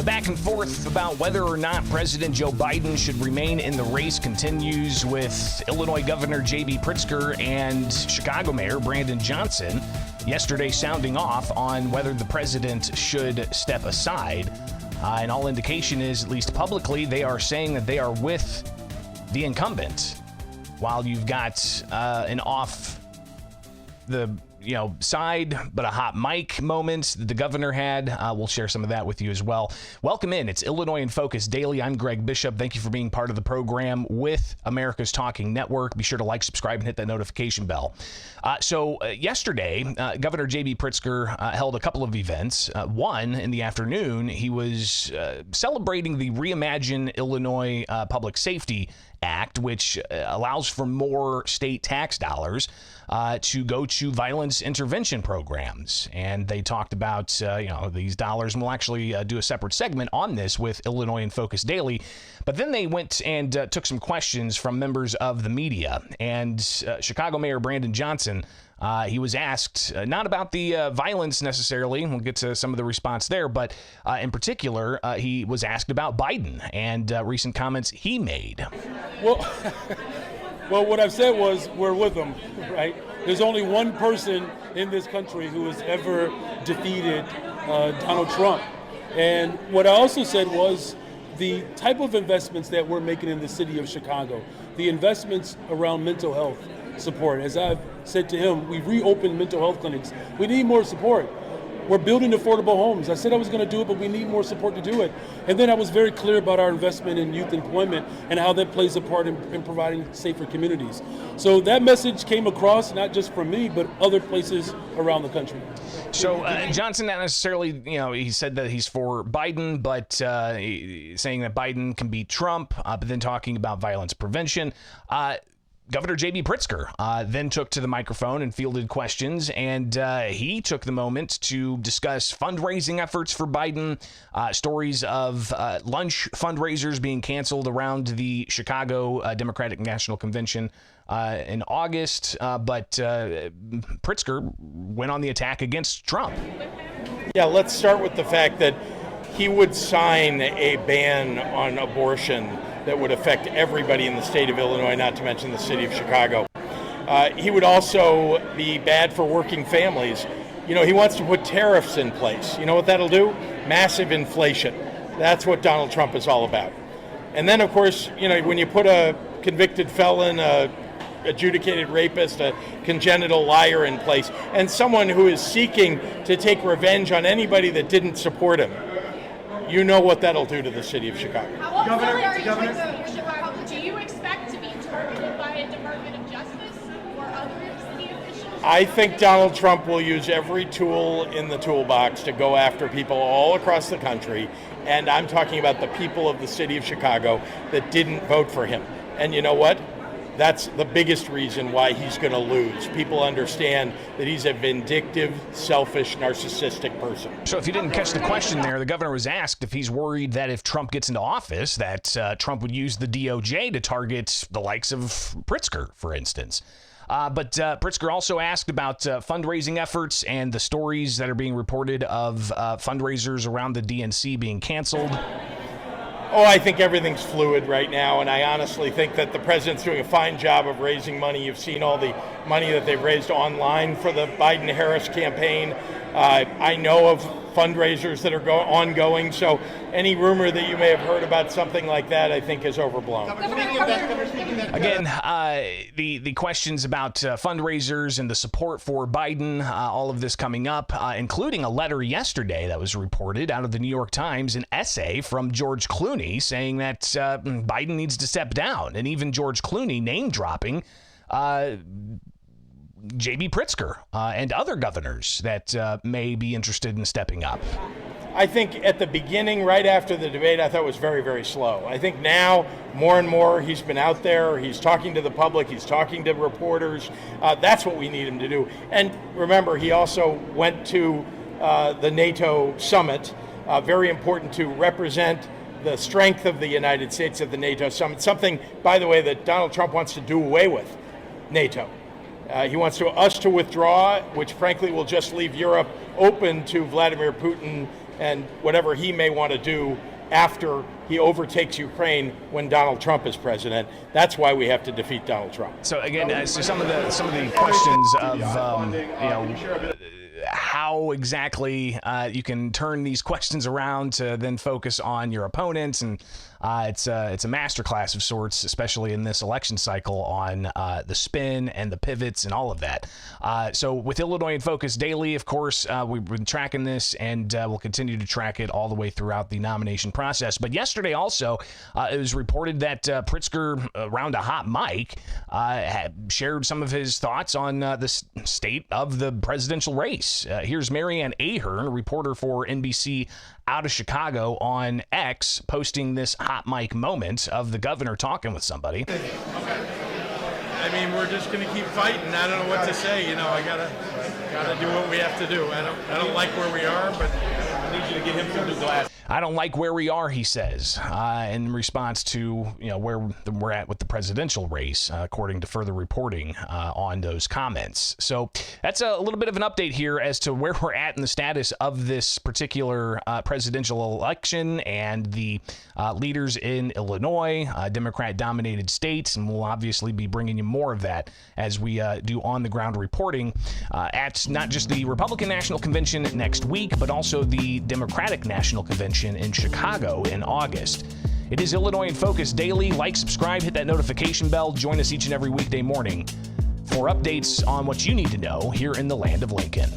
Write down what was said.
The back and forth about whether or not President Joe Biden should remain in the race continues, with Illinois Governor J.B. Pritzker and Chicago Mayor Brandon Johnson yesterday sounding off on whether the president should step aside. And all indication is, at least publicly, they are saying that they are with the incumbent, while you've got an off the side, but a hot mic moment that the governor had. We'll share some of that with you as well. Welcome in. It's Illinois in Focus Daily. I'm Greg Bishop. Thank you for being part of the program with America's Talking Network. Be sure to like, subscribe, and hit that notification bell. So yesterday, Governor J.B. Pritzker held a couple of events. One, in the afternoon, he was celebrating the Reimagine Illinois Public Safety Act, which allows for more state tax dollars to go to violence intervention programs. And they talked about, these dollars, and we'll actually do a separate segment on this with Illinois in Focus Daily. But then they went and took some questions from members of the media. And Chicago Mayor Brandon Johnson, he was asked not about the violence necessarily. We'll get to some of the response there, but in particular, he was asked about Biden and recent comments he made. Well, what I've said was we're with him, right? There's only one person in this country who has ever defeated Donald Trump. And what I also said was the type of investments that we're making in the city of Chicago, the investments around mental health support. As I've said to him, we reopened mental health clinics. We need more support. We're building affordable homes. I said I was going to do it, but we need more support to do it. And then I was very clear about our investment in youth employment and how that plays a part in providing safer communities. So that message came across, not just from me, but other places around the country. So Johnson, not necessarily, he said that he's for Biden, but saying that Biden can beat Trump, but then talking about violence prevention. Governor J.B. Pritzker then took to the microphone and fielded questions, and he took the moment to discuss fundraising efforts for Biden, stories of lunch fundraisers being canceled around the Chicago Democratic National Convention in August, but Pritzker went on the attack against Trump. Yeah, let's start with the fact that he would sign a ban on abortion that would affect everybody in the state of Illinois, not to mention the city of Chicago. He would also be bad for working families. He wants to put tariffs in place. You know what that'll do? Massive inflation. That's what Donald Trump is all about. And then, of course, when you put a convicted felon, a adjudicated rapist, a congenital liar in place, and someone who is seeking to take revenge on anybody that didn't support him, you know what that'll do to the city of Chicago. Governor, do you expect to be targeted by a Department of Justice or other city officials? I think Donald Trump will use every tool in the toolbox to go after people all across the country, and I'm talking about the people of the city of Chicago that didn't vote for him. And you know what? That's the biggest reason why he's going to lose. People understand that he's a vindictive, selfish, narcissistic person. So if you didn't catch the question there, the governor was asked if he's worried that if Trump gets into office, that Trump would use the DOJ to target the likes of Pritzker, for instance. But Pritzker also asked about fundraising efforts and the stories that are being reported of fundraisers around the DNC being canceled. Oh, I think everything's fluid right now, and I honestly think that the president's doing a fine job of raising money. You've seen all the money that they've raised online for the Biden-Harris campaign. I know of fundraisers that are ongoing, so any rumor that you may have heard about something like that, I think, is overblown. Again, the questions about fundraisers and the support for Biden, all of this coming up, including a letter yesterday that was reported out of the New York Times, an essay from George Clooney saying that Biden needs to step down, and even George Clooney name-dropping J.B. Pritzker and other governors that may be interested in stepping up. I think at the beginning, right after the debate, I thought it was very, very slow. I think now, more and more, he's been out there, he's talking to the public, he's talking to reporters. That's what we need him to do. And remember, he also went to the NATO summit, very important to represent the strength of the United States at the NATO summit, something, by the way, that Donald Trump wants to do away with, NATO. He wants us to withdraw, which frankly will just leave Europe open to Vladimir Putin and whatever he may want to do after he overtakes Ukraine when Donald Trump is president. That's why we have to defeat Donald Trump. So again, so some of the questions of how exactly you can turn these questions around to then focus on your opponents, and it's a masterclass of sorts, especially in this election cycle, on the spin and the pivots and all of that. So with Illinois in Focus Daily, of course, we've been tracking this, and we'll continue to track it all the way throughout the nomination process. But yesterday also, it was reported that Pritzker, around a hot mic, had shared some of his thoughts on the state of the presidential race. Here's Marianne Ahern, a reporter for NBC out of Chicago, on X, posting this hot mic moment of the governor talking with somebody. I mean, we're just going to keep fighting. I don't know what to say. You know, I gotta do what we have to do. I don't like where we are, but I need you to get him some new glasses. I don't like where we are, he says, in response to where we're at with the presidential race, according to further reporting on those comments. So that's a little bit of an update here as to where we're at in the status of this particular presidential election and the leaders in Illinois, Democrat-dominated states, and we'll obviously be bringing you more of that as we do on-the-ground reporting at not just the Republican National Convention next week, but also the Democratic National Convention in Chicago in August. It is Illinois in Focus Daily. Like, subscribe, hit that notification bell. Join us each and every weekday morning for updates on what you need to know here in the land of Lincoln.